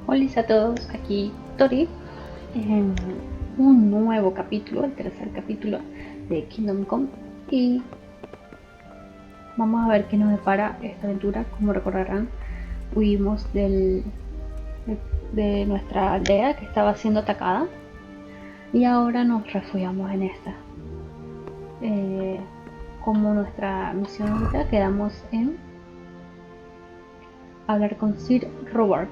Hola a todos, aquí Tori en un nuevo capítulo, el tercer capítulo de Kingdom Come, y vamos a ver qué nos depara esta aventura. Como recordarán, huimos de nuestra aldea que estaba siendo atacada y ahora nos refugiamos en esta. Como nuestra misión ahorita quedamos en hablar con Sir Robert.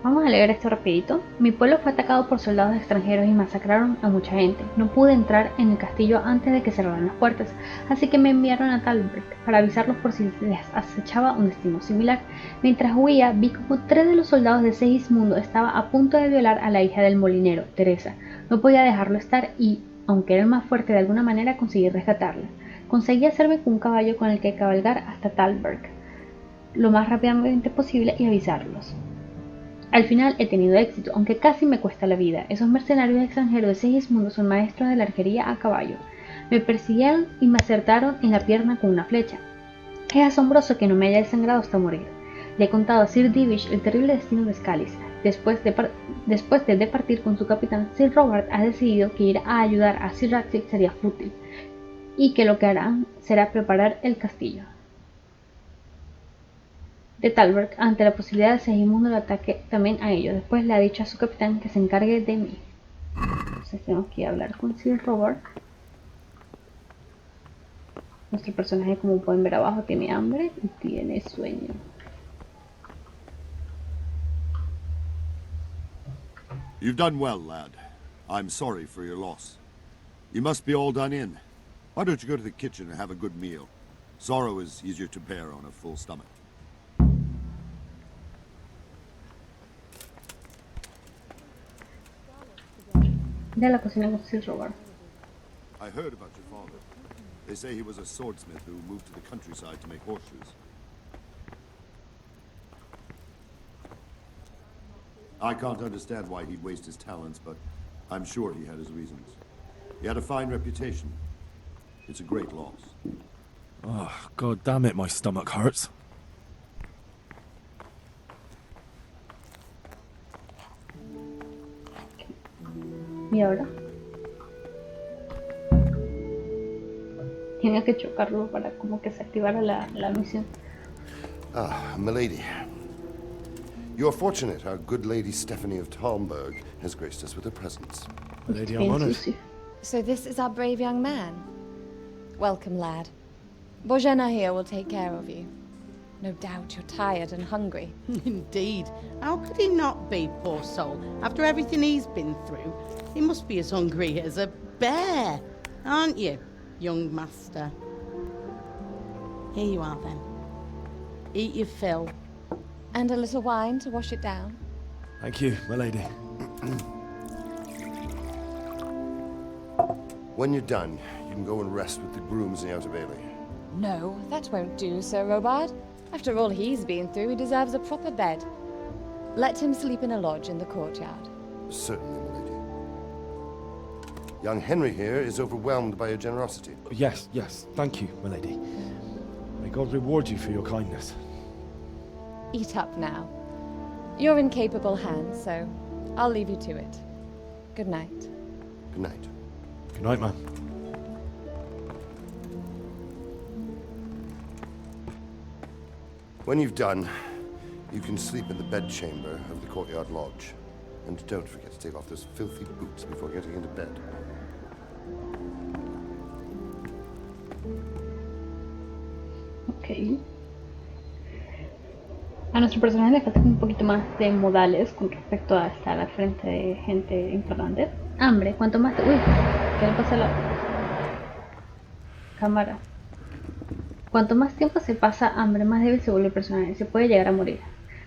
Vamos a leer esto rapidito. Mi pueblo fue atacado por soldados extranjeros y masacraron a mucha gente. No pude entrar en el castillo antes de que cerraran las puertas, así que me enviaron a Talbert para avisarlos por si les acechaba un destino similar. Mientras huía, vi como 3 de los soldados de Segismundo estaba a punto de violar a la hija del molinero, Teresa. No podía dejarlo estar y, aunque era el más fuerte, de alguna manera conseguí rescatarla. Conseguí hacerme con un caballo con el que cabalgar hasta Talbert lo más rápidamente posible y avisarlos. Al final he tenido éxito, aunque casi me cuesta la vida. Esos mercenarios extranjeros de Segismundo son maestros de la arquería a caballo. Me persiguieron y me acertaron en la pierna con una flecha. Es asombroso que no me haya desangrado hasta morir. Le he contado a Sir Divish el terrible destino de Scalis. Después de departir con su capitán, Sir Robert ha decidido que ir a ayudar a Sir Ratcliffe sería fútil, y que lo que harán será preparar el castillo de Talbert ante la posibilidad de Segismundo el ataque también a ellos. Después le ha dicho a su capitán que se encargue de mí. Entonces tenemos que hablar con Sir Robert. Nuestro personaje, como pueden ver abajo, tiene hambre y tiene sueño. You've done well, lad. I'm sorry for your loss. You must be all done in. Why don't you go to the kitchen and have a good meal? Sorrow is easier to bear on a full stomach. Ya la cocina con Sir Robert. I heard about your father. They say he was a swordsmith who moved to the countryside to make horseshoes. I can't understand why he'd waste his talents, but I'm sure he had his reasons. He had a fine reputation. It's a great loss. Oh, God damn it, my stomach hurts. Y ahora tiene que chocarlo para como que se activara la misión. Ah, milady. You are fortunate our good lady Stephanie of Talmberg has graced us with her presence. Lady, I'm honored. So this is our brave young man. Welcome, lad. Bojena here will take care of you. No doubt you're tired and hungry. Indeed. How could he not be, poor soul? After everything he's been through, he must be as hungry as a bear, aren't you, young master? Here you are, then. Eat your fill. And a little wine to wash it down. Thank you, my lady. When you're done, you can go and rest with the grooms in the Outer Bailey. No, that won't do, Sir Robard. After all he's been through, he deserves a proper bed. Let him sleep in a lodge in the courtyard. Certainly, milady. Young Henry here is overwhelmed by your generosity. Yes, thank you, my lady. May God reward you for your kindness. Eat up now. You're in capable hands, so I'll leave you to it. Good night. Good night. Good night, man. When you've done, you can sleep in the bedchamber of the courtyard lodge. And don't forget to take off those filthy boots before getting into bed. Ok. A nuestro personaje le falta un poquito más de modales con respecto a estar al frente de gente importante. Hambre, cuanto más... Uy, ¿qué le pasa a la cámara? Cuanto más tiempo se pasa hambre, más débil se vuelve el personaje. Se puede llegar a morir.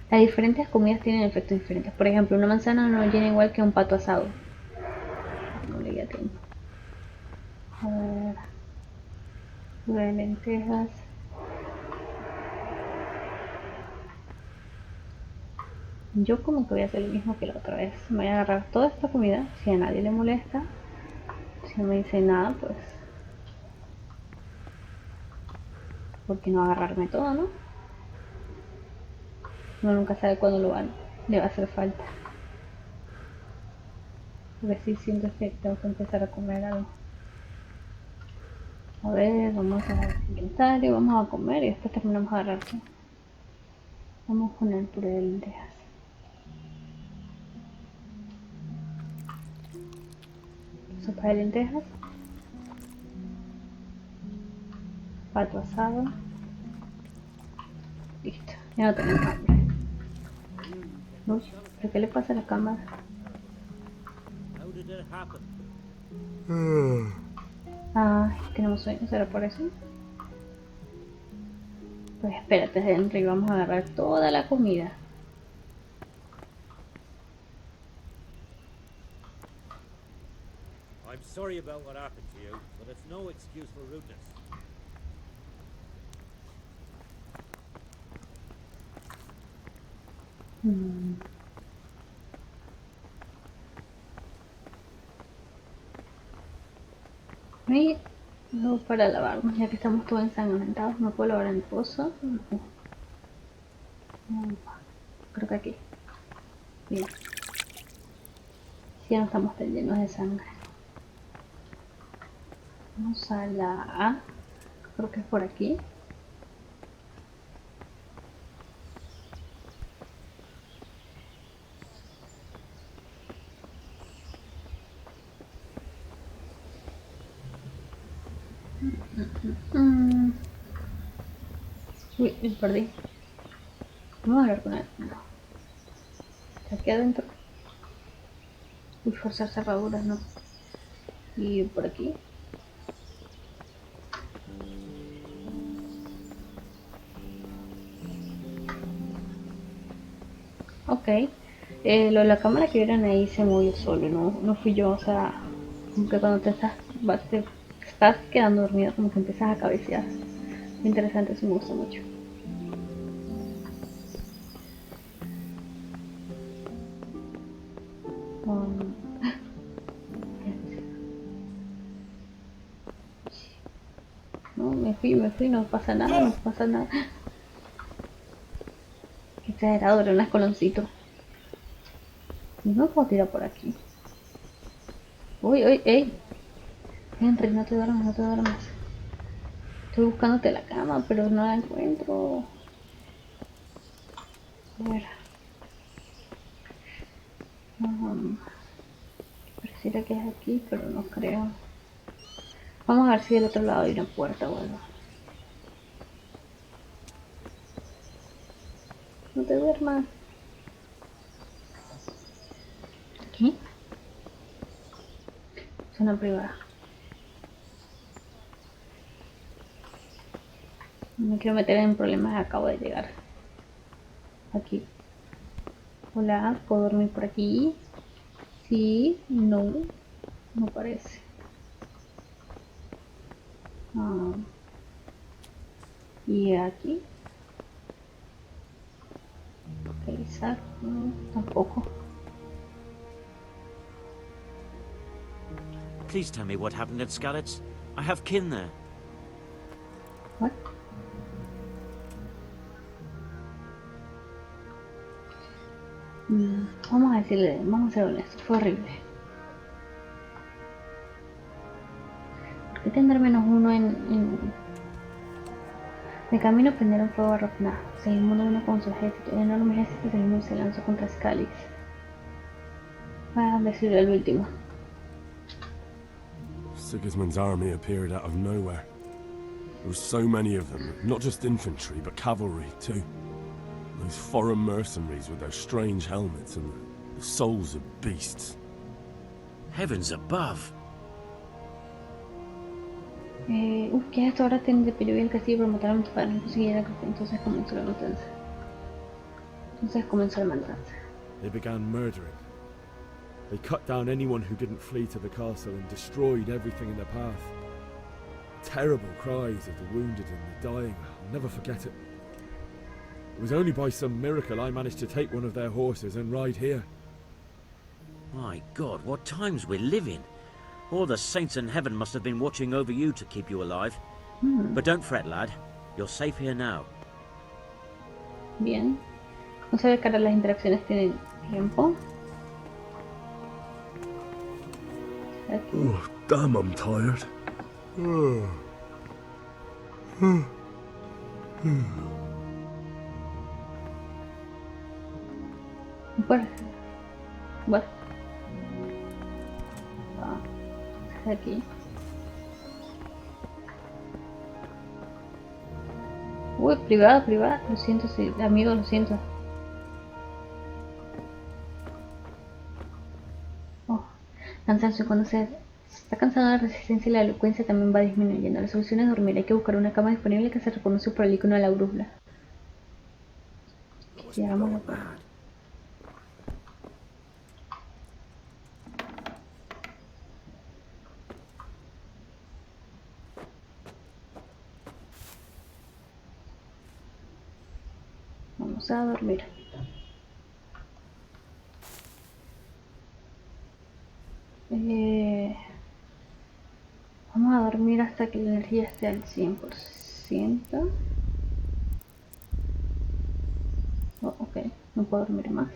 Las diferentes comidas tienen efectos diferentes. Por ejemplo, una manzana no llena igual que un pato asado. No le queda tiempo. A ver... de lentejas... Yo como que voy a hacer lo mismo que la otra vez. Me voy a agarrar toda esta comida, si a nadie le molesta. Si no me dice nada, pues ¿Por qué no agarrarme todo, no? Uno nunca sabe cuándo le va a hacer falta. Porque sí siento que tengo que empezar a comer algo. A ver, vamos a ver el inventario, vamos a comer y después terminamos a agarrar. Vamos con el puré de lentejas. Sopa de lentejas. Pato asado. Listo, ya no tenemos hambre. Uy, ¿pero qué le pasa a la cámara? Ah, tenemos sueño, ¿será por eso? Pues espérate, Henry, vamos a agarrar toda la comida. I'm sorry about what happened to you, but it's no excuse for rudeness. Y luego para lavarnos, ya que estamos todos ensangrentados, no puedo lavar en el pozo. Creo que aquí. Bien. Si ya no estamos tan llenos de sangre. Vamos a la A. Creo que es por aquí. Uy, me perdí. Vamos a hablar con él. No. Está aquí adentro. Uy, forzar cerraduras, no. Y por aquí. Ok. Lo de la cámara que vieron ahí se movió solo, no fui yo. O sea, como que cuando te estás quedando dormido, como que empiezas a cabecear. Muy interesante, eso me gusta mucho. No, me fui, no pasa nada, no pasa nada. Qué exagerado, era un escoloncito. No puedo tirar por aquí. Uy, uy, ey. Henry, no te duermas, no te duermas. Estoy buscándote la cama, pero no la encuentro. A ver. Pareciera que es aquí, pero no creo. Vamos a ver si del otro lado hay una puerta o algo. No te duermas. ¿Aquí? Zona privada. No me quiero meter en problemas, acabo de llegar. Aquí. Hola, ¿puedo dormir por aquí? Sí, no, no parece. Y aquí. Revisar, no, tampoco. Please tell me what happened at Scarlett's. I have kin there. What? Vamos a decirle, vamos a ser honestos, fue horrible. ¿Por qué tendrá menos uno en... De camino prendieron fuego a Ropna. Segismundo vino con su ejército. El enorme ejército de Segismundo se lanzó contra Scalis. Va a decirle el último. Sigismund's army appeared out of nowhere. There were so many of them, not just infantry, but cavalry too. Those foreign mercenaries with their strange helmets and the souls of beasts. Heavens above! ¿Qué es esto? Ahora tienen de Pillo y el castillo para matar a mis padres. Entonces comenzó la matanza. They began murdering. They cut down anyone who didn't flee to the castle and destroyed everything in their path. Terrible cries of the wounded and the dying. I'll never forget it. It was only by some miracle I managed to take one of their horses and ride here. My God, what times we live in! All the saints in heaven must have been watching over you to keep you alive. But don't fret, lad. You're safe here now. Bien. No se ve que ahora las interacciones tienen tiempo. Aquí. Oh, damn, I'm tired. Bueno. Bueno. Aquí. Uy, privada. Lo siento, sí, amigo, lo siento. Oh, cansancio. Cuando se está cansado, la resistencia y la elocuencia también va disminuyendo. La solución es dormir. Hay que buscar una cama disponible que se reconoce por el icono de la brújula. Llegámoslo por ahí. Vamos a dormir. Vamos a dormir hasta que la energía esté al 100%. Oh, ok, no puedo dormir más.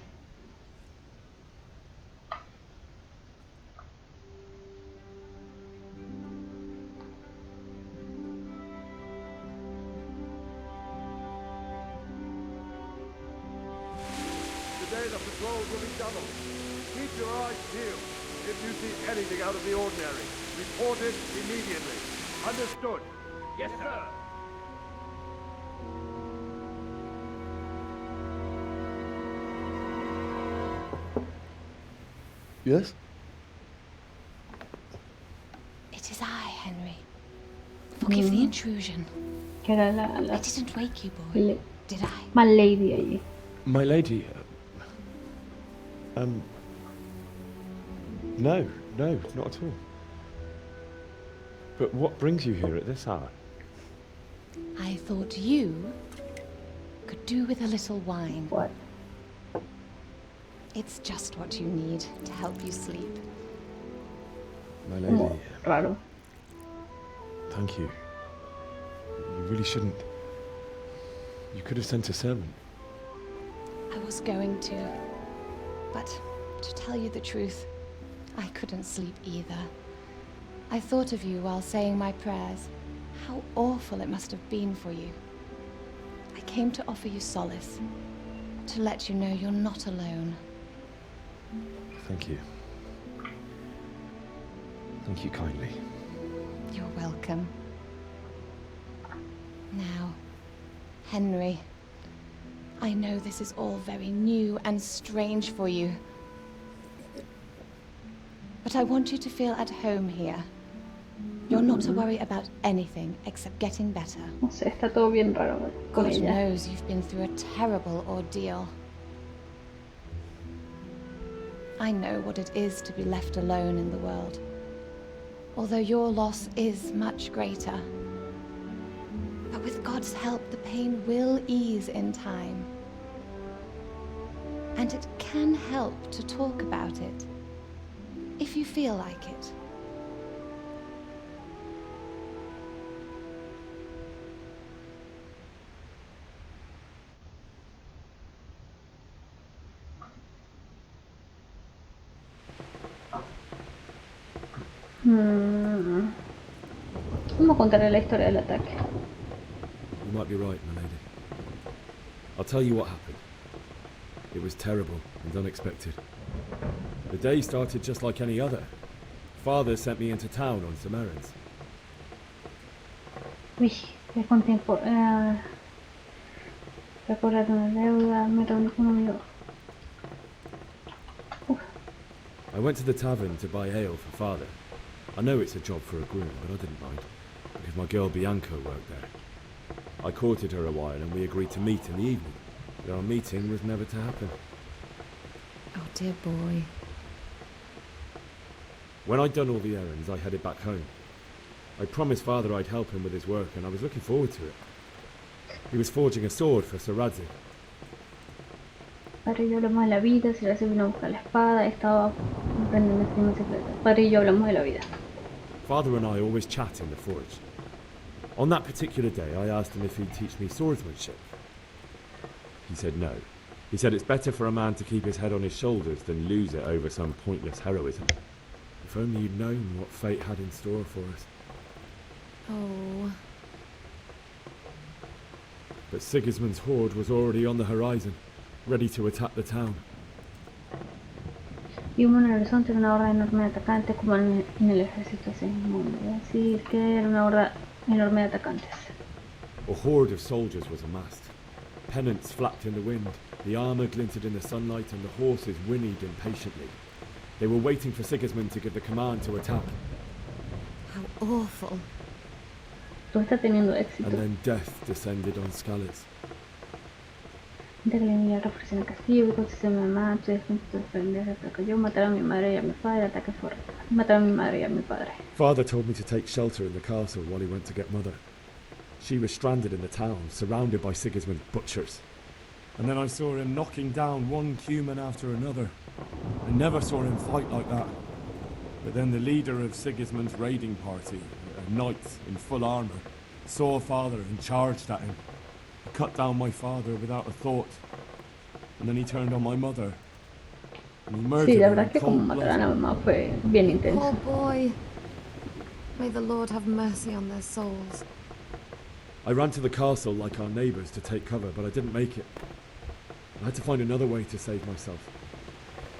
Today the patrols will be doubled. Keep your eyes peeled. If you see anything out of the ordinary, report it immediately. Understood? Yes, sir. Yes? It is I, Henry. Forgive the intrusion. Que era I la didn't wake you, boy. Did I? mal lady allí. My lady, no, not at all. But what brings you here at this hour? I thought you could do with a little wine. What? It's just what you need to help you sleep. My lady, Como raro. thank you. You really shouldn't. You could have sent a servant. I was going to, but to tell you the truth, I couldn't sleep either. I thought of you while saying my prayers. How awful it must have been for you. I came to offer you solace, to let you know you're not alone. Thank you. Thank you kindly. You're welcome. Now, Henry, I know this is all very new and strange for you, but I want you to feel at home here. You're not to worry about anything except getting better. No sé, está todo bien raro con God ella. knows you've been through a terrible ordeal. I know what it is to be left alone in the world, although your loss is much greater. But with God's help, the pain will ease in time. And it can help to talk about it, if you feel like it. Vamos a contarle la historia del ataque. You might be right, my lady. I'll tell you what happened. It was terrible and unexpected. The day started just like any other. Father sent me into town on some errands. Uy, es con tiempo. Recobrar una deuda, me reuní con un amigo. I went to the tavern to buy ale for Father. I know it's a job for a groom, but I didn't mind, because my girl Bianca worked there. I courted her a while and we agreed to meet in the evening, but our meeting was never to happen. Oh, dear boy. When I'd done all the errands, I headed back home. I promised Father I'd help him with his work, and I was looking forward to it. He was forging a sword for Será. Padre y yo hablamos de la vida, Será se vino a buscar la espada, estaba emprendiendo una extrema secreta. Padre y yo hablamos de la vida. Father and I always chat in the forge. On that particular day, I asked him if he'd teach me swordsmanship. He said no. He said it's better for a man to keep his head on his shoulders than lose it over some pointless heroism. If only you'd known what fate had in store for us. Oh. But Sigismund's horde was already on the horizon, ready to attack the town. Vimos en el horizonte una horda enorme de atacantes como en el ejército de Segismundo. Sí, es que era una horda enorme de atacantes. A horde of soldiers was amassed. Pennants flapped in the wind, the armour glinted in the sunlight, and the horses whinnied impatiently. They were waiting for Sigismund to give the command to attack. How awful. Tú estás teniendo éxito. And then death descended on Skalitz. Antes que le enviara refuerzo en el castillo, vi con su mamá, tu defensa, tu defensa, ataque yo, mataron a mi madre y a mi padre, ataque fuerte. Mataron a mi madre y a mi padre. Father told me to take shelter in the castle while he went to get Mother. She was stranded in the town, surrounded by Sigismund's butchers. And then I saw him knocking down one human after another. I never saw him fight like that. But then the leader of Sigismund's raiding party, a knight in full armour, saw Father and charged at him. He cut down my father without a thought. And then he turned on my mother. And he murdered Sí, la her verdad in que como cold mataron a blood. mi mamá fue bien intenso. Poor boy. May the Lord have mercy on their souls. I ran to the castle like our neighbours to take cover, but I didn't make it. I had to find another way to save myself.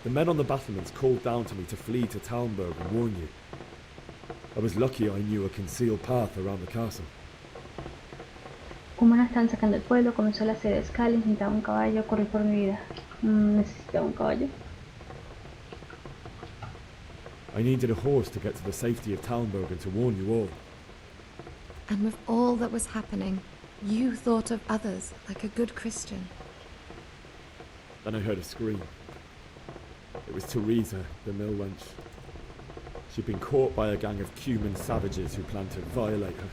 The men on the battlements called down to me to flee to Talmberg and warn you. I was lucky I knew a concealed path around the castle. Como no estaban sacando el pueblo, comenzó la serie de Skalin, necesitaba un caballo, corrí por mi vida. Necesitaba un caballo. I needed a horse to get to the safety of Talmberg and to warn you all. And with all that was happening, you thought of others like a good Christian. Then I heard a scream. It was Teresa, the mill wench. She'd been caught by a gang of Cuman savages who planned to violate her.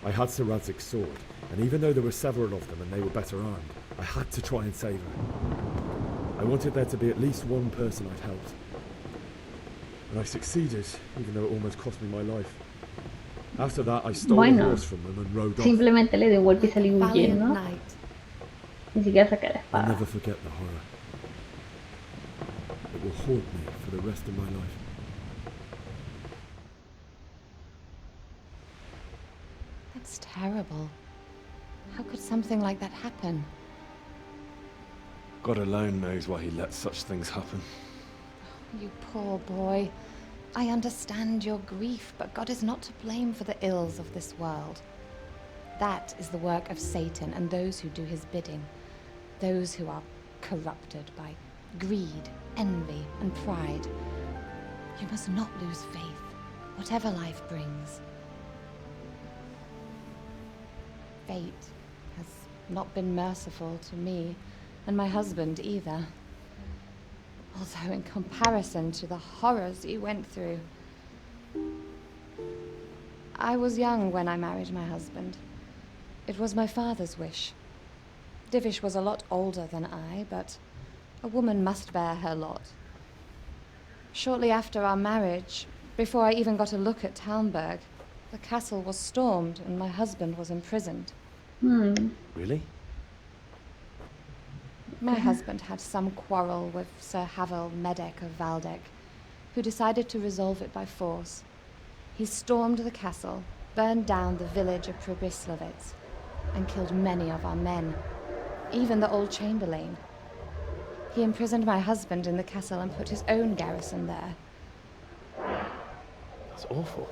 I had Sir Radzig's sword, and even though there were several of them and they were better armed, I had to try and save her. I wanted there to be at least one person I'd helped. And I succeeded, even though it almost cost me my life. After that, I stole a horse from them and rode off. Simplemente le dio un golpe y salí Valiant huyendo. knight. Ni siquiera saqué la I'll espada. never forget the horror. It will haunt me for the rest of my life. That's terrible. How could something like that happen? God alone knows why he lets such things happen. You poor boy. I understand your grief, but God is not to blame for the ills of this world. That is the work of Satan and those who do his bidding. Those who are corrupted by greed, envy, and pride. You must not lose faith, whatever life brings. Fate has not been merciful to me, and my husband either. Although in comparison to the horrors he went through. I was young when I married my husband. It was my father's wish. Divish was a lot older than I, but a woman must bear her lot. Shortly after our marriage, before I even got a look at Talmberg, the castle was stormed and my husband was imprisoned. Really? My husband had some quarrel with Sir Havel Medek of Valdek, who decided to resolve it by force. He stormed the castle, burned down the village of Pribyslavitz, and killed many of our men, even the old chamberlain. He imprisoned my husband in the castle and put his own garrison there. That's awful.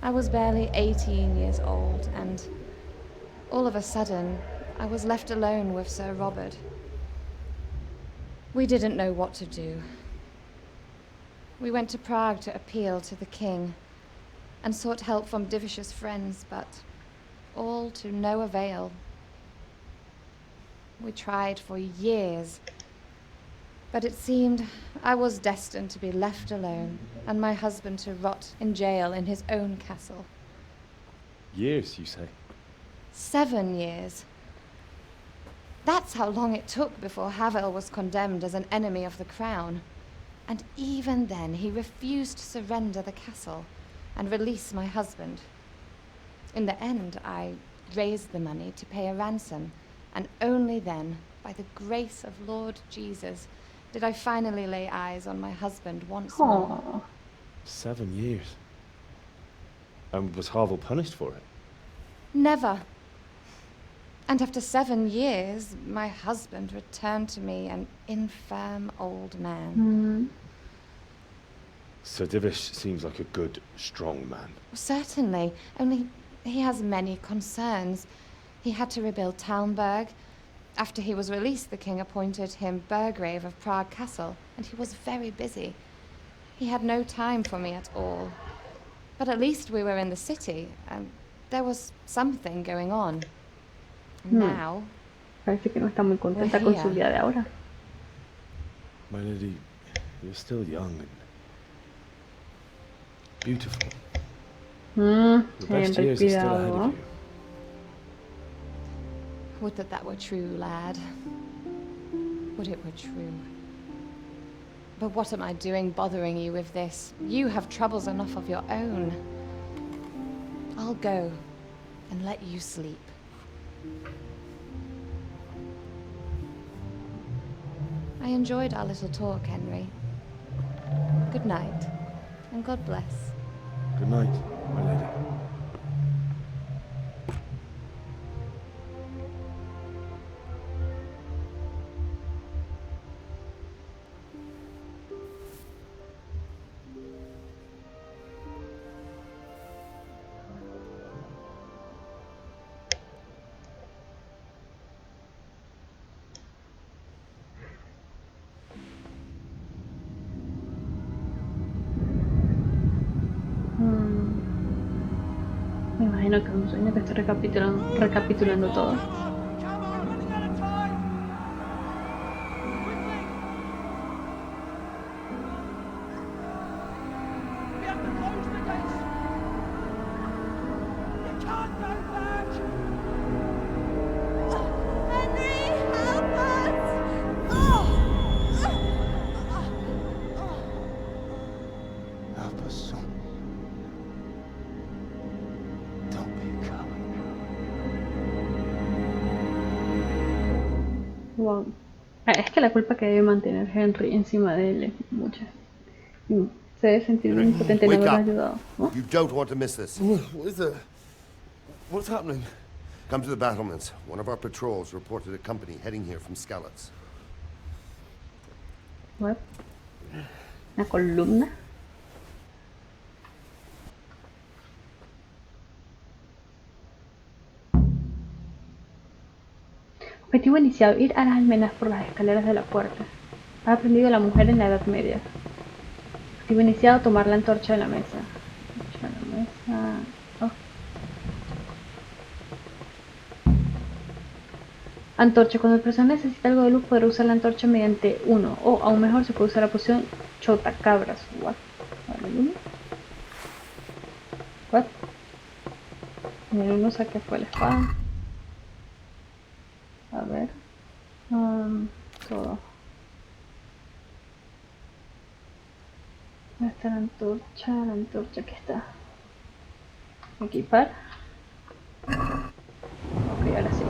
I was barely 18 years old, and all of a sudden, I was left alone with Sir Robert. We didn't know what to do. We went to Prague to appeal to the king and sought help from Divish's friends, but all to no avail. We tried for years, but it seemed I was destined to be left alone and my husband to rot in jail in his own castle. Years, you say? 7 years. That's how long it took before Havel was condemned as an enemy of the crown. And even then, he refused to surrender the castle and release my husband. In the end, I raised the money to pay a ransom, and only then, by the grace of Lord Jesus, did I finally lay eyes on my husband once more. Oh, 7 years. And was Harville punished for it? Never. And after 7 years, my husband returned to me an infirm old man. Sir Divish seems like a good, strong man. Certainly, only he has many concerns. He had to rebuild Talmberg. After he was released, the king appointed him Burgrave of Prague Castle, and he was very busy. He had no time for me at all. But at least we were in the city, and there was something going on. Now, parece que no está muy contenta con su vida de ahora. My lady, you're still young and beautiful. Your best years are still ahead of you. would that were true, lad. Would it were true. But what am I doing bothering you with this? You have troubles enough of your own. I'll go and let you sleep. I enjoyed our little talk, Henry. Good night, and God bless. Good night, my lady. Me imagino que es un sueño que estoy recapitulando todo. Wow. Es que la culpa que debe mantener Henry encima de él es mucha. Se debe sentir muy impotente no Wake haberlo up. ayudado, ¿no? You don't want to miss this. What is it? What's happening? Come to the battlements. One of our patrols reported a company heading here from Skalitz. What? Una columna. Objetivo iniciado: ir a las almenas por las escaleras de la puerta. Ha aprendido la mujer en la Edad Media. Objetivo iniciado: tomar la antorcha de la mesa. Antorcha de la mesa. Oh. Antorcha. Cuando el personaje necesita algo de luz, podrá usar la antorcha mediante uno. O aún mejor, se puede usar la poción chotacabras. What? ¿Vale, uno? What? En el uno saqué fue la espada. A ver. Todo. ¿Dónde está la antorcha? La antorcha que está. Equipar. Ok, ahora sí.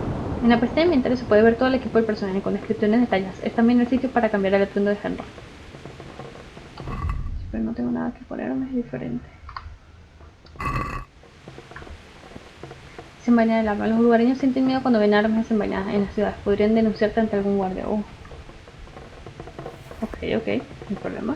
En la pestaña de inventario se puede ver todo el equipo del personaje con descripciones detalladas. Es también el sitio para cambiar el atuendo de Henry. Pero no tengo nada que ponerme, es diferente. Desenvainada el arma. Los lugareños sienten miedo cuando ven armas desenvainadas en las ciudades. Podrían denunciarte ante algún guardia. Ok, no hay problema.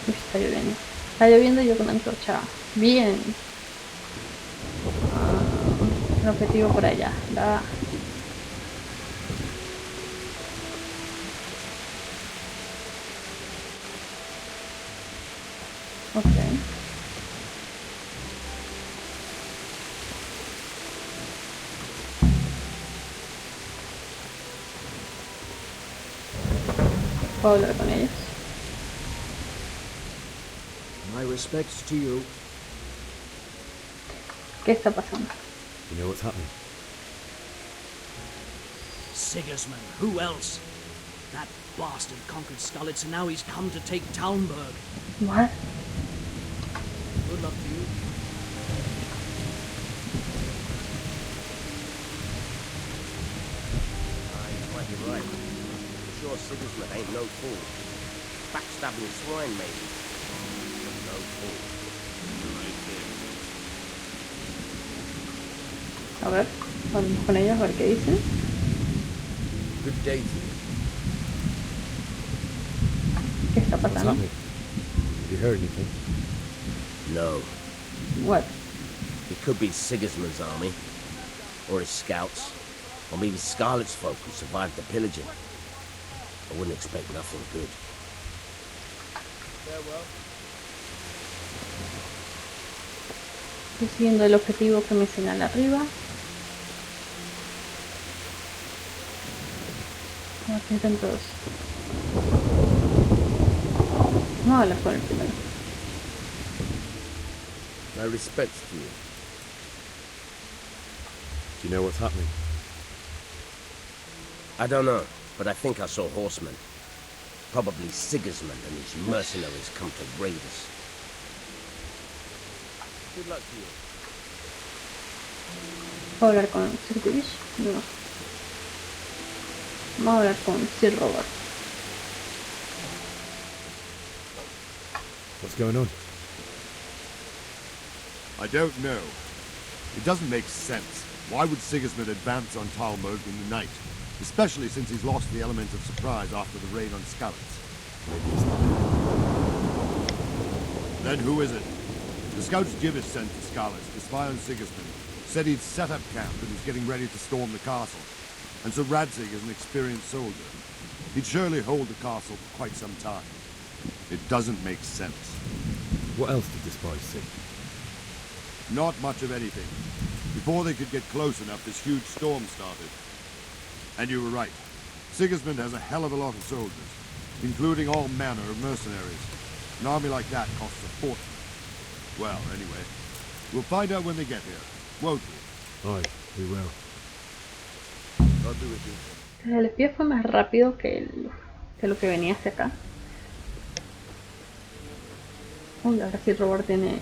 Uy, está lloviendo. Está lloviendo y yo con la antorcha. Bien. El objetivo por allá. Ok. Puedo hablar con ellos. respects to you. ¿Qué está pasando? You know what's happening? Sigismund, who else? That bastard conquered Skalitz, and now he's come to take Talmberg. What? Good luck to you. He's might be right. I'm sure Sigismund ain't no fool. Backstabbing swine, maybe. But no fool. A ver, vamos con ellos a ver qué dicen. Good day to you. ¿Qué está What's pasando? happening? Have you heard anything? No. What? It could be Sigismund's army, or his scouts, or maybe Scarlet's folk who survived the pillaging. I wouldn't expect nothing good. Farewell. Estoy siguiendo el objetivo que me señala arriba. Aquí están todos. Vamos a hablar con el primero. My respects to you. Do you know what's happening? I don't know, but I think I saw horsemen. Probably Sigismund and his mercenaries come to raid us. Good luck to you. ¿Puedo hablar con Sir Divish? No. Vamos a hablar con Sir Robert. What's going on? I don't know. It doesn't make sense. Why would Sigismund advance on Talmberg in the night? Especially since he's lost the element of surprise after the raid on Skalitz. Maybe it's not. Then who is it? The scouts Gibbis sent to Skalitz to spy on Sigismund said he'd set up camp and was getting ready to storm the castle. And so Radzig is an experienced soldier. He'd surely hold the castle for quite some time. It doesn't make sense. What else did the spies see? Not much of anything. Before they could get close enough, this huge storm started. And you were right. Sigismund has a hell of a lot of soldiers, including all manner of mercenaries. An army like that costs a fortune. Well, anyway, we'll find out when they get here, won't we? Aye, we will. I'll be with you. El espía fue más rápido que lo que venía hacia acá. Uy, ahora sí Robert tiene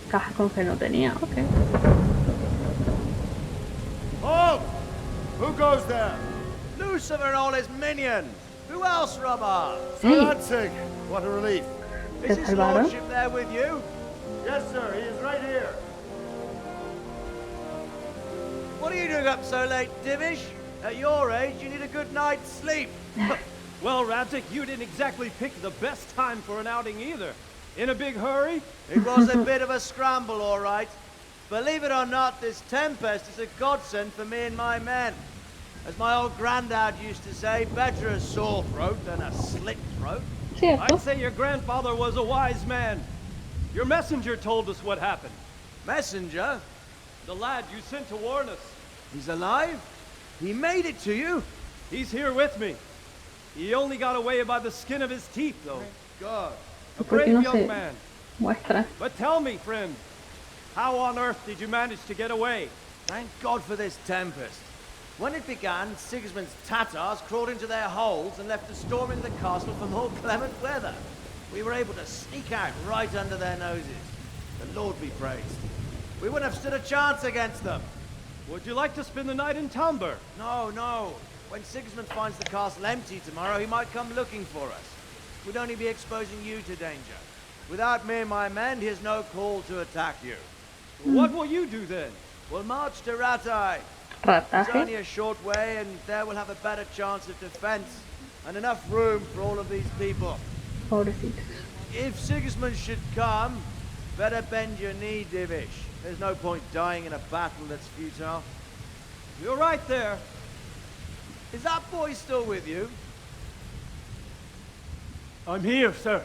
caja con que no tenía. Ok. Halt! Who goes there? Lucifer and all his minions! Who else, Robert? Hey, Radzig, what a relief. Is ¿te his salvaron? lordship there with you? Yes, sir. He is right here. What are you doing up so late, Divish? At your age, you need a good night's sleep. Well, Radzig, you didn't exactly pick the best time for an outing either. In a big hurry? It was a bit of a scramble, all right. Believe it or not, this tempest is a godsend for me and my men. As my old granddad used to say, better a sore throat than a slit throat. Cierto. I'd say your grandfather was a wise man. Your messenger told us what happened. Messenger? The lad you sent to warn us. He's alive? He made it to you? He's here with me. He only got away by the skin of his teeth, though. God. A ¿Por qué brave no young se man. muestra? But tell me, friend, how on earth did you manage to get away? Thank God for this tempest. When it began, Sigismund's Tatars crawled into their holes and left us storming the castle for more clement weather. We were able to sneak out right under their noses. The Lord be praised. We wouldn't have stood a chance against them. Would you like to spend the night in Talmberg? No, no. When Sigismund finds the castle empty tomorrow, he might come looking for us. We'd only be exposing you to danger. Without me and my men, he has no call to attack you. What will you do then? We'll march to Ratai. It's only Rataje. a short way, and there we'll have a better chance of defense, and enough room for all of these people. Pobrecitos. If Sigismund should come, better bend your knee, Divish. There's no point dying in a battle that's futile. You're right there. Is that boy still with you? I'm here, sir.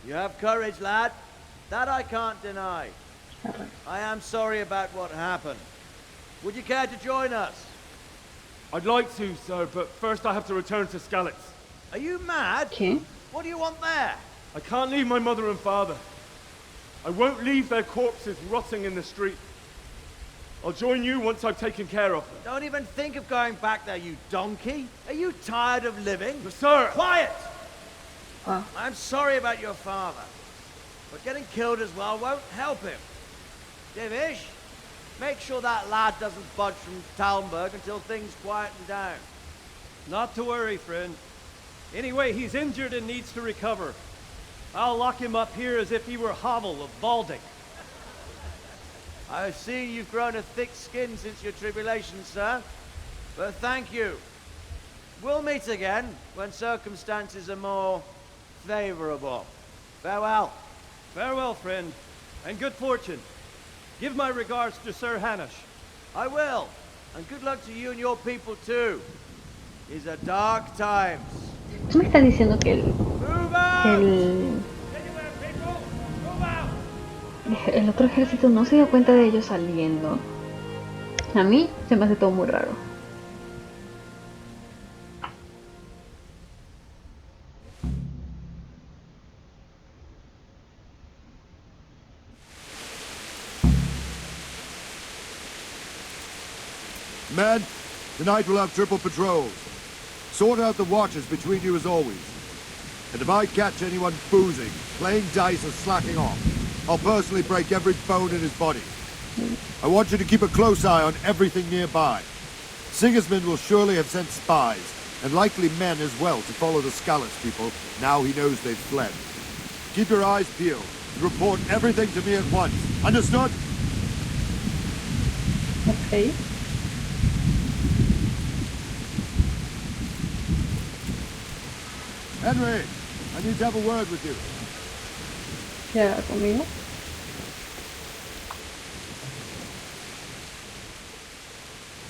You have courage, lad. That I can't deny. I am sorry about what happened. Would you care to join us? I'd like to, sir, but first I have to return to Skalitz. Are you mad? ¿Qué? What do you want there? I can't leave my mother and father. I won't leave their corpses rotting in the street. I'll join you once I've taken care of them. Don't even think of going back there, you donkey. Are you tired of living? Sir! Quiet! Wow. I'm sorry about your father, but getting killed as well won't help him. Divish, make sure that lad doesn't budge from Talmberg until things quieten down. Not to worry, friend. Anyway, he's injured and needs to recover. I'll lock him up here as if he were Havel of Balding. I see you've grown a thick skin since your tribulation, sir. But thank you. We'll meet again when circumstances are more favorable. Farewell. Farewell, friend, and good fortune. Give my regards to Sir Hanush. I will. And good luck to you and your people too. These are dark times. ¿Tú me estás diciendo que el otro ejército no se dio cuenta de ellos saliendo? A mí se me hace todo muy raro. Men, tonight we'll have triple patrols. Sort out the watches between you as always. And if I catch anyone boozing, playing dice or slacking off, I'll personally break every bone in his body. I want you to keep a close eye on everything nearby. Sigismund will surely have sent spies, and likely men as well, to follow the Skalitz people now he knows they've fled. Keep your eyes peeled and report everything to me at once. Understood? Okay. Henry, I need to have a word with you. ¿Qué haga conmigo?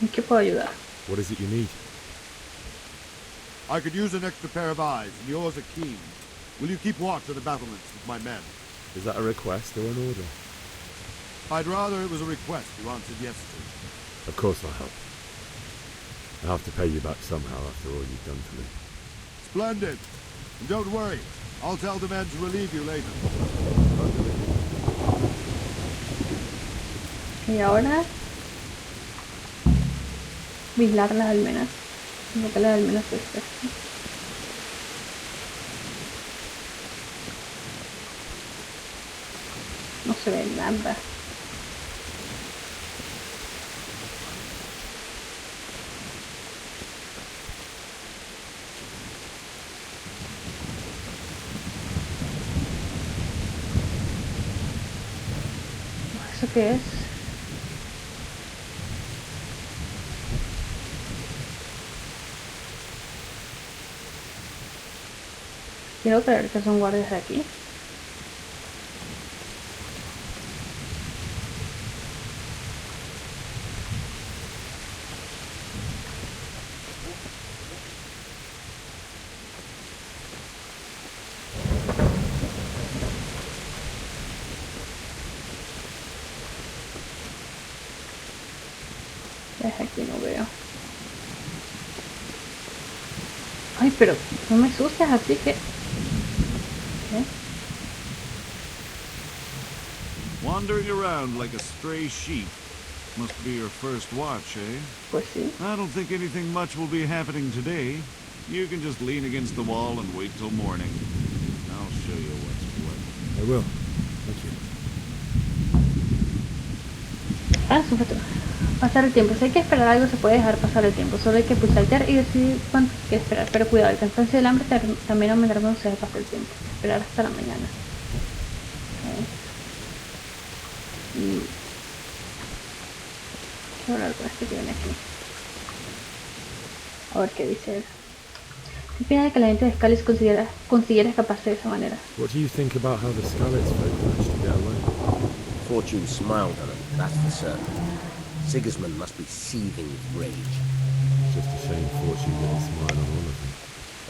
¿En qué puedo ayudar? What is it you need? I could use an extra pair of eyes, and yours are keen. Will you keep watch of the battlements with my men? Is that a request or an order? I'd rather it was a request you answered yes to. Of course I'll help. I'll have to pay you back somehow after all you've done for me. Splendid. And don't worry, I'll tell the men to relieve you later. Y ahora vigilar las almenas. Lo que las almenas es esto. No se ve nada. ¿Eso qué es? Quiero creer que son guardias de aquí. Aquí no veo. Ay, pero no me asustes así que... ¿Qué? Wandering around like a stray sheep. Must be your first watch, eh? Pues sí. I don't think anything much will be happening today. You can just lean against the wall and wait till morning. I'll show you what's what. I will. Thank you. Ah, sujeto. Pasar el tiempo. Si hay que esperar algo, se puede dejar pasar el tiempo. Solo hay que pulsar y decidir cuánto hay que esperar. Pero cuidado, el cansancio del hambre también aumentará cuando se pase el tiempo. Esperar hasta la mañana. Y... quiero hablar con este que viene aquí. A ver qué dice él. ¿Qué opina de que la gente de Skalitz consiguiera escaparse de esa manera? What do you think about how the Skalitz folk managed to get away? Fortune smiled on him, that's for certain. Sigismund must be seething with rage. Just a shame Fortune didn't smile on all of them.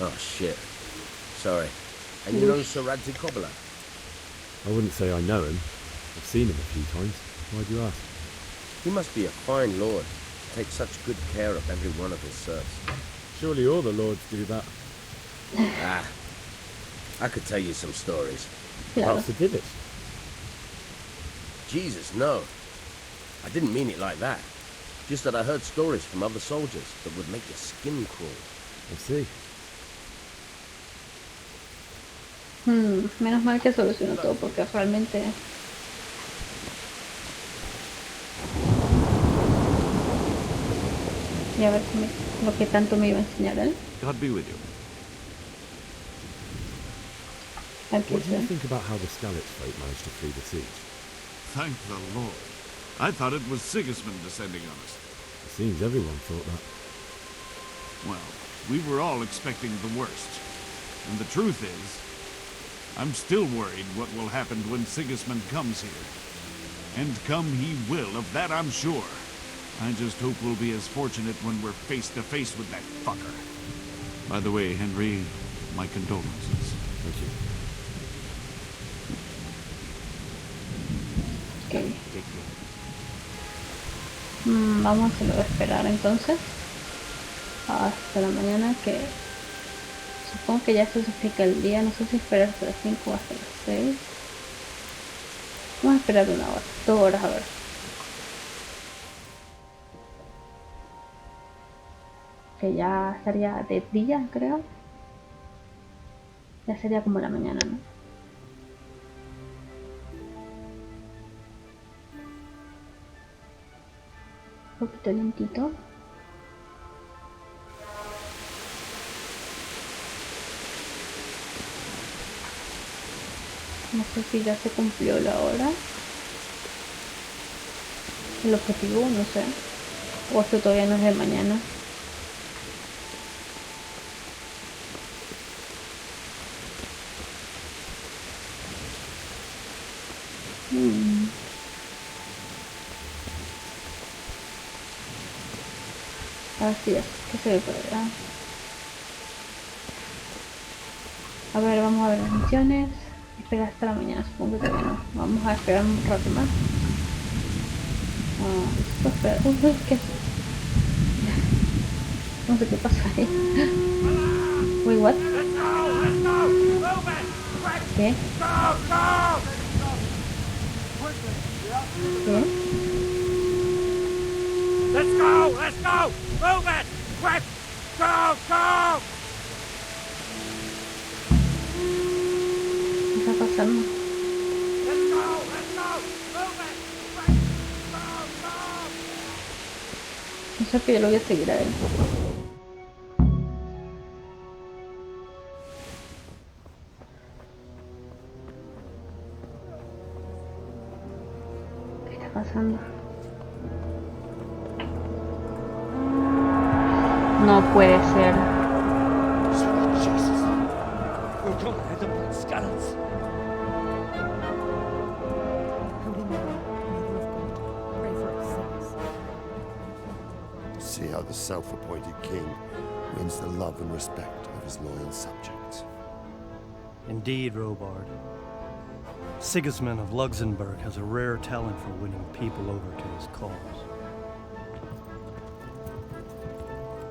Oh, shit. Sorry. And you know Será Cobbler? I wouldn't say I know him. I've seen him a few times. Why'd you ask? He must be a fine lord. Takes such good care of every one of his serfs. Surely all the lords do that. I could tell you some stories. Perhaps the Divish. Jesus, no. I didn't mean it like that. Just that I heard stories from other soldiers that would make your skin crawl. I see. Menos mal que solucionó todo porque realmente... Y a ver lo que tanto me iba a enseñar él. God be with you. What do you think about how the Skalitz folk managed to flee the siege? Thank the Lord. I thought it was Sigismund descending on us. It seems everyone thought that. Well, we were all expecting the worst. And the truth is, I'm still worried what will happen when Sigismund comes here. And come he will, of that I'm sure. I just hope we'll be as fortunate when we're face to face with that fucker. By the way, Henry, my condolences. Thank you. Okay. Vamos a lo de esperar entonces hasta la mañana, que supongo que ya se justifica el día. No sé si esperar hasta las 5 o hasta las 6. Vamos a esperar 1 hora, 2 horas, a ver. Que ya estaría de día, creo. Ya sería como la mañana, ¿no? Un poquito lentito. No sé si ya se cumplió la hora. El objetivo, no sé. O esto todavía no es de mañana. Así es, que se ve por allá. A ver, vamos a ver las misiones. Espera hasta la mañana, supongo que todavía no. Vamos a esperar un rato más. Espera. Uy, ¿qué es? No sé qué pasa ahí. Wait, what? ¿Qué? ¿Qué? Let's go! Let's go! Move it! Quick! Go! Go! ¿Qué está pasando? Let's go! Let's go! Move it! Quick! Go! Go! No sé, que yo lo voy a seguir a él. ¿Qué está pasando? No puede ser. Sweet Jesus! We're going to hit them like Skalitz. Holy Mary, Mother of God, pray for us sinners. See how the self-appointed king wins the love and respect of his loyal subjects. Indeed, Robard. Sigismund of Luxembourg has a rare talent for winning people over to his cause.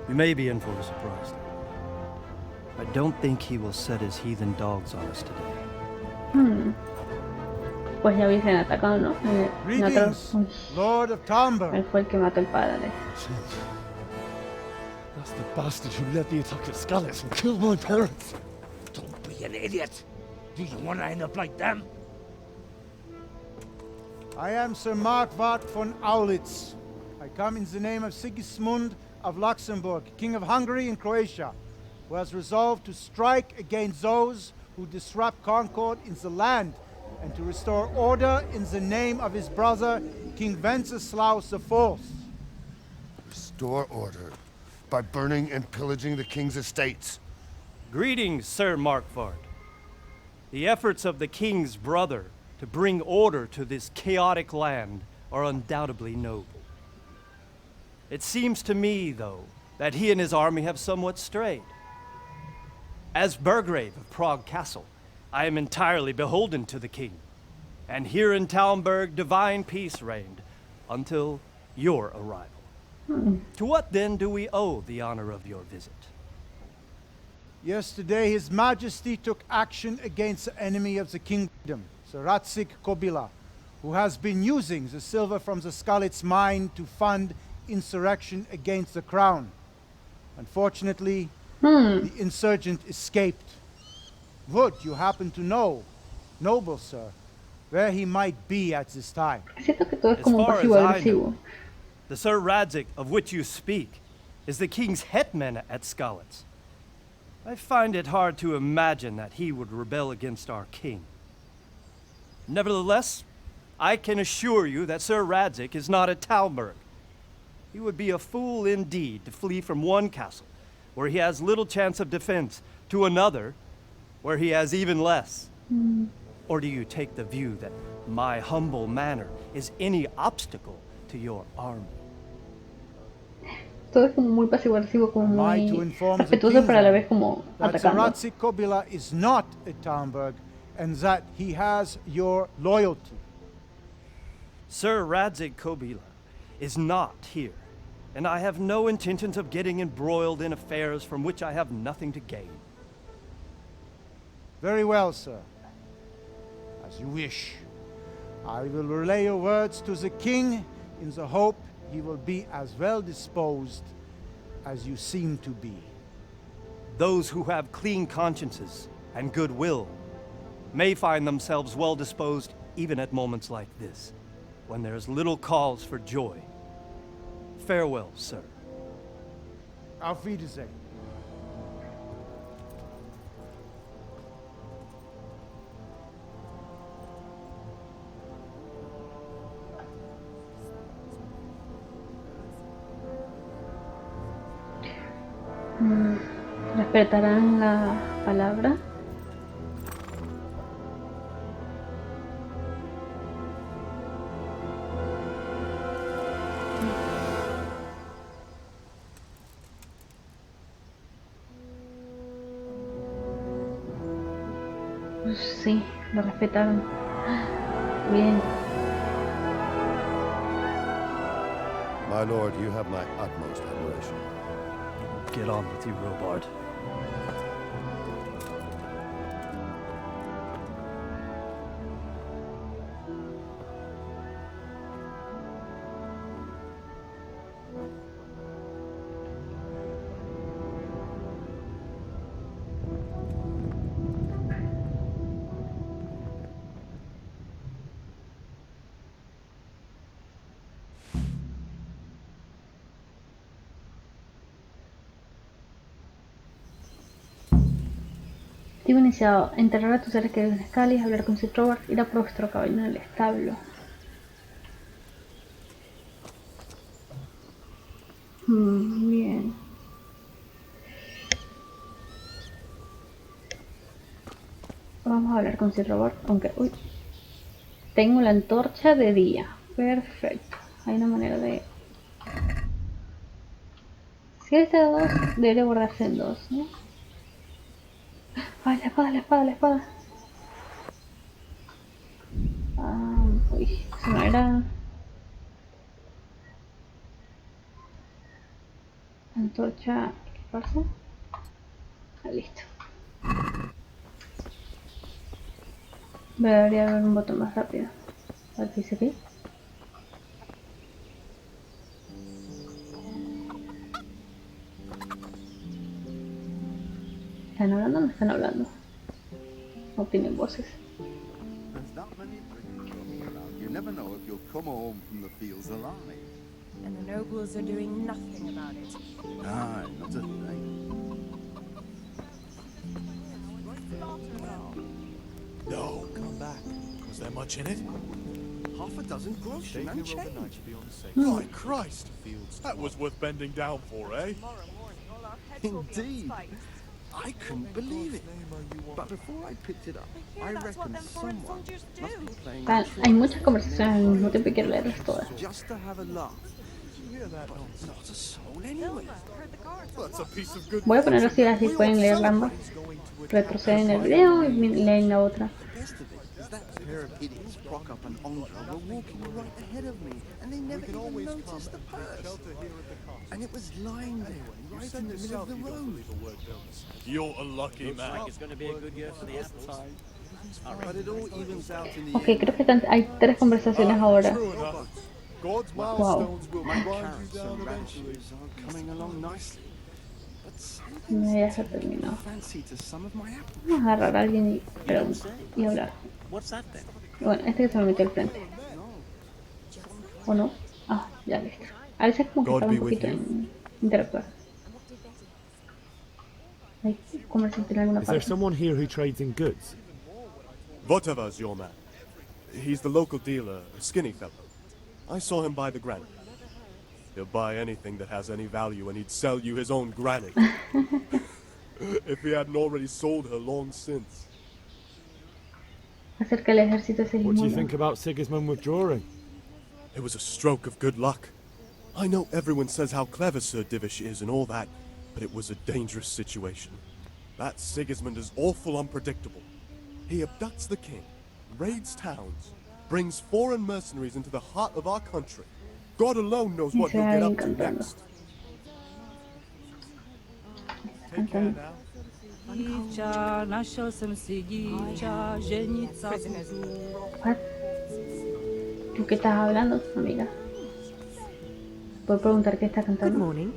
We may be in for a surprise. I don't think he will set his heathen dogs on us today. Pues ya hubiesen atacado, ¿no? Greetings, Lord of Talmberg. Él fue el que mató el padre. That's the bastard who led the attack at Skalitz and killed my parents. Don't be an idiot. Do you want to end up like them? I am Sir Markwart von Aulitz. I come in the name of Segismund of Luxembourg, King of Hungary and Croatia, who has resolved to strike against those who disrupt concord in the land and to restore order in the name of his brother, King Wenceslaus IV. Restore order by burning and pillaging the king's estates. Greetings, Sir Markwart. The efforts of the king's brother to bring order to this chaotic land are undoubtedly noble. It seems to me, though, that he and his army have somewhat strayed. As Burgrave of Prague Castle, I am entirely beholden to the king, and here in Talmberg divine peace reigned until your arrival. To what then do we owe the honor of your visit? Yesterday, His Majesty took action against the enemy of the kingdom, Sir Kobila, who has been using the silver from the Scarlet's mine to fund insurrection against the crown. Unfortunately, the insurgent escaped. Would you happen to know, noble sir, where he might be at this time? Siento que todo es As como far as pasivo I agresivo. know, the Sir Radzik of which you speak is the king's hetman at Skalitz. I find it hard to imagine that he would rebel against our king. Nevertheless, I can assure you that Sir Radzik is not at Talmberg. He would be a fool indeed to flee from one castle, where he has little chance of defense, to another, where he has even less. Or do you take the view that my humble manner is any obstacle to your army? Todo es como muy pasivo agresivo, como Am I to muy inform the respetuoso, king pero a la then vez como that atacando. Zaratzi Kobila is not at Talmberg and that he has your loyalty? Sir Radzik Kobila is not here, and I have no intentions of getting embroiled in affairs from which I have nothing to gain. Very well, sir. As you wish. I will relay your words to the king in the hope he will be as well disposed as you seem to be. Those who have clean consciences and goodwill may find themselves well disposed even at moments like this, when there is little cause for joy. Farewell, sir. Auf Wiedersehen. ¿Respetarán la palabra? Sí, lo respetaron. Bien. My lord, you have my utmost admiration. Get on with you, Robard. Tipo iniciado. Enterrar a tus seres queridos en Scalis, hablar con Sir Robert, ir a por vuestro caballo en el establo. Bien. Vamos a hablar con Sir Robert, aunque... Uy. Tengo la antorcha de día. Perfecto. Hay una manera de... Si este de dos, debería guardarse en dos, ¿no? ¡Ay, la espada, la espada, la espada! Uy, eso no era... Antorcha... ¿Qué pasa? Listo. Debería haber un botón más rápido. Parece que... ¿Están hablando o no están hablando? No tienen voces. There's that many brigands roaming around. You never know if you'll come home from the fields alive. And the nobles are doing nothing about it. Aye, not a thing. No. Come back. Was there much in it? Half a dozen groschen and change. My Christ! That was worth bending down for, eh? Indeed. I couldn't believe it. But before I picked it up, I reckon someone must be playing a trick. Hay muchas conversaciones al mismo tiempo y quiero leerlas todas. Just to have a laugh. But not a soul anyway. That's a piece of good. Voy a poner así pueden leer ambas. Retroceden el video y leen la otra. That pair of idiots, Prokop and Ondra, were walking right ahead of me, and they never even noticed the purse. And it was lying there, right in the middle of the road. You're a lucky man. Looks like it's going to be a good year for the apples. But it all evens out in the Ok, end. creo que hay 3 conversaciones ahora. God's Wow. milestones will My grind you carrots down and eventually. radishes are coming along nicely. But some No, ya things se terminó. fancy to some of my apples. Vamos a agarrar a alguien y You don't preguntar say. y hablar. What's that then? Bueno, este que se me metió al frente. ¿O no? Ah, ya listo. A veces como que God estaba be un with poquito you. en interactuar. Hay comerciante en alguna Is there parte. someone here who trades in goods? Votava's your man. He's the local dealer, a skinny fellow. I saw him buy the granite. He'll buy anything that has any value, and he'd sell you his own granite. If he hadn't already sold her long since. Acerca del ejército de What do you Segismundo. think about Sigismund withdrawing? It was a stroke of good luck. I know everyone says how clever Sir Divish is and all that, but it was a dangerous situation. That Sigismund is awful unpredictable. He abducts the king, raids towns, brings foreign mercenaries into the heart of our country. God alone knows what he'll get up to next. Take care now. What? ¿Tú qué estás hablando, amiga? ¿Puedo preguntar qué está cantando? Good morning.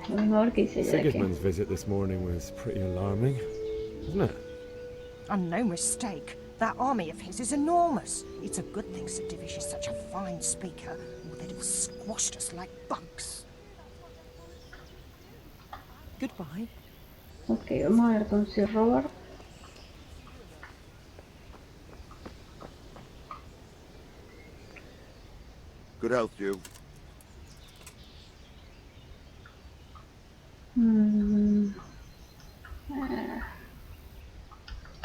Lo mismo a ver qué dice ella de qué. Sigismund's visit this morning was pretty alarming, wasn't it? And no mistake, that army of his is enormous. It's a good thing Sir Divish is such a fine speaker, or they'd have squashed us like bugs. Goodbye. Ok, vamos a ver con Sir Robert. Good health to you.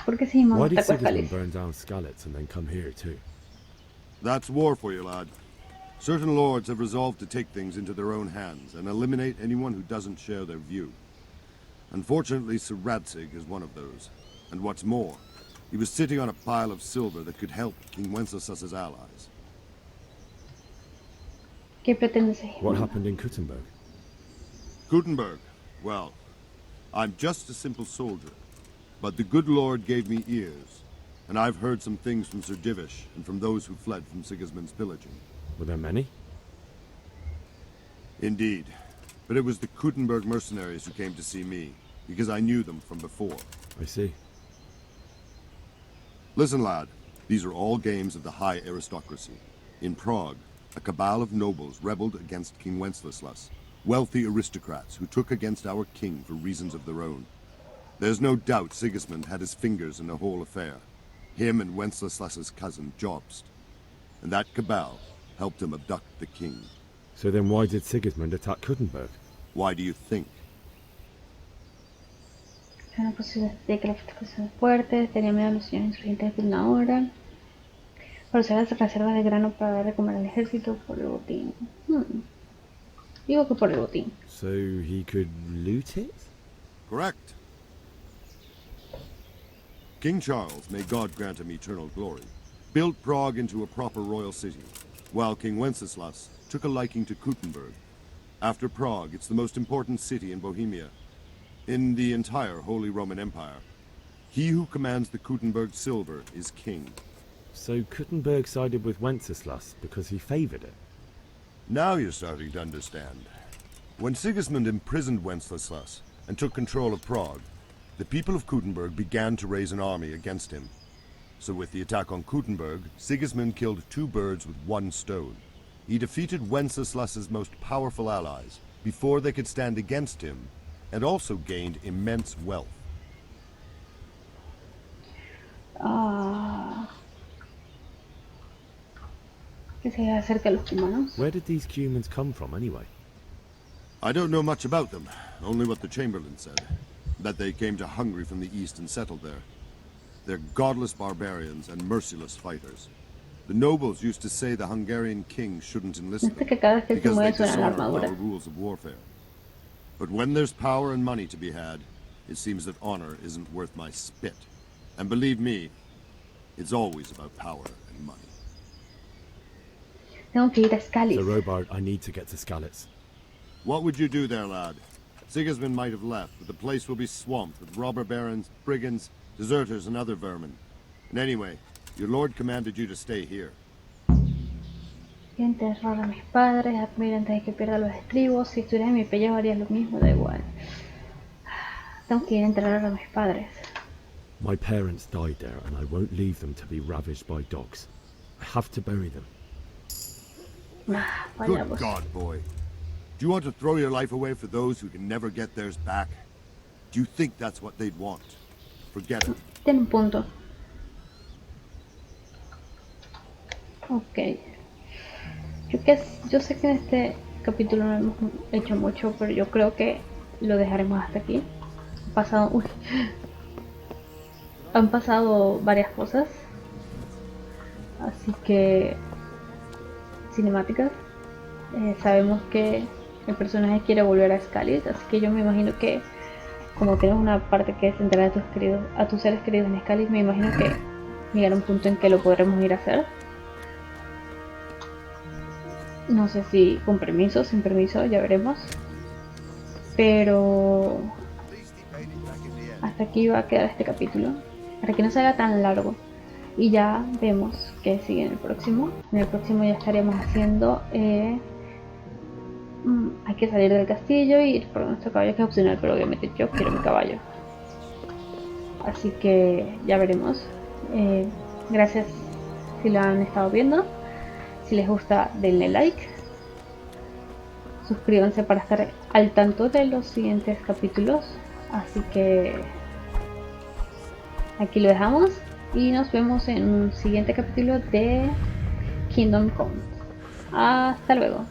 ¿Por qué Segismundo Why did atacó a Sigismund Cáliz? burn down Skalitz and then come here too? That's war for you, lad. Certain lords have resolved to take things into their own hands and eliminate anyone who doesn't share their view. Unfortunately, Sir Radzig is one of those. And what's more, he was sitting on a pile of silver that could help King Wenceslas's allies. ¿Qué pretende Segismundo? What happened in Kuttenberg? Gutenberg, well, I'm just a simple soldier, but the good Lord gave me ears, and I've heard some things from Sir Divish and from those who fled from Sigismund's pillaging. Were there many? Indeed, but it was the Kuttenberg mercenaries who came to see me, because I knew them from before. I see. Listen, lad, these are all games of the high aristocracy. In Prague, a cabal of nobles rebelled against King Wenceslas, wealthy aristocrats who took against our king for reasons of their own. There's no doubt Sigismund had his fingers in the whole affair. Him and Wenceslas's cousin, Jobst. And that cabal helped him abduct the king. So then why did Sigismund attack Kuttenberg? Why do you think? Una posibilidad de que las fortificaciones fuertes, tenía miedo a los señores insurgentes de una hora. Para usar las reservas de grano para dar de comer al ejército por el botín. Digo que por el botín. So he could loot it? Correct. King Charles, may God grant him eternal glory, built Prague into a proper royal city, while King Wenceslas took a liking to Kuttenberg. After Prague, it's the most important city in Bohemia, in the entire Holy Roman Empire. He who commands the Kuttenberg silver is king. So Kuttenberg sided with Wenceslas because he favoured it? Now you're starting to understand. When Sigismund imprisoned Wenceslas and took control of Prague, the people of Kuttenberg began to raise an army against him. So with the attack on Kuttenberg, Sigismund killed 2 birds with 1 stone. He defeated Wenceslas's most powerful allies before they could stand against him, and also gained immense wealth. ¿Qué se acerca a los humanos? Where did these humans come from anyway? I don't know much about them, only what the Chamberlain said. That they came to Hungary from the east and settled there. They're godless barbarians and merciless fighters. The nobles used to say the Hungarian king shouldn't enlist them because they dishonor our rules of warfare. But when there's power and money to be had, it seems that honor isn't worth my spit. And believe me, it's always about power and money. Tengo que ir a Skalitz. So Robard, I need to get to Skalitz. What would you do there, lad? Sigismund might have left, but the place will be swamped with robber barons, brigands, deserters, and other vermin. And anyway, your lord commanded you to stay here. Enterrar a mis padres, a morir antes de que pierda los estribos. Si estuvieras en mi pellejo harías lo mismo, da igual. Tengo que ir a enterrar a mis padres. My parents died there, and I won't leave them to be ravaged by dogs. I have to bury them. Good God, boy. Do you want to throw your life away for those who can never get theirs back? Do you think that's what they'd want? Forget it. Tiene un punto. Ok. Yo sé que en este capítulo no hemos hecho mucho, pero yo creo que lo dejaremos hasta aquí. Han pasado varias cosas. Así que... cinemáticas. Sabemos que el personaje quiere volver a Scalis, así que yo me imagino que como tienes una parte que es entrenar a tus seres queridos en Scalis, me imagino que llegará un punto en que lo podremos ir a hacer. No sé si con permiso, sin permiso, ya veremos. Pero hasta aquí va a quedar este capítulo, para que no se haga tan largo. Y ya vemos que sigue en el próximo. En el próximo ya estaremos haciendo... hay que salir del castillo y ir por nuestro caballo, que es opcional, pero obviamente yo quiero mi caballo. Así que ya veremos. Gracias si lo han estado viendo. Si les gusta, denle like. Suscríbanse para estar al tanto de los siguientes capítulos. Así que aquí lo dejamos. Y nos vemos en un siguiente capítulo de Kingdom Come. Hasta luego.